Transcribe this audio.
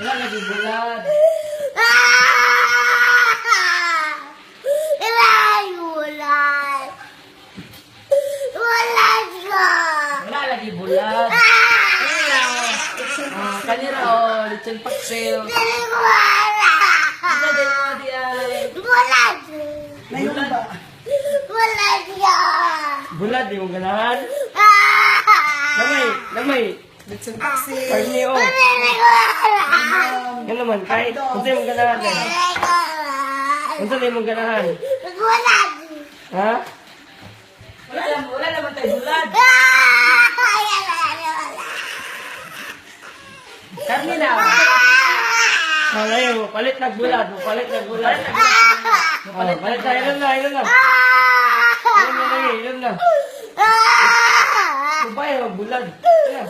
Wala lagi bulad. Wala lagi bulad. Kanira o, lechon paksiw. Ito din mo di ay. Bulad, di mo ganahan. Lamay. Lechon paksi. Karni o. Yan naman, kahit. Unsa yung ganahan yan? Unsa na yung ganahan? Ha? Wala naman tayo bulad. Karni na. Ngayon, palit na bulad. Palit na bulad. Palit na, ilan na. Ilan na. Kubay, bulad. Ayan.